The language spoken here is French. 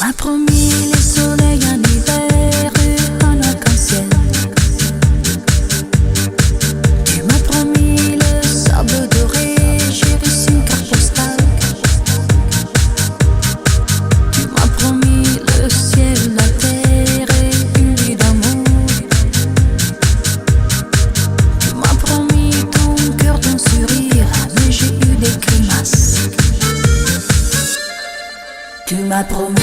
m'as promis les soleils en hiver et un arc-en-ciel. Tu m'as promis le sable doré, j'ai reçu une carte postale. Tu m'as promis le ciel, la terre et une vie d'amour. Tu m'as promis ton cœur, ton sourire, mais j'ai eu des grimaces. Tu m'as promis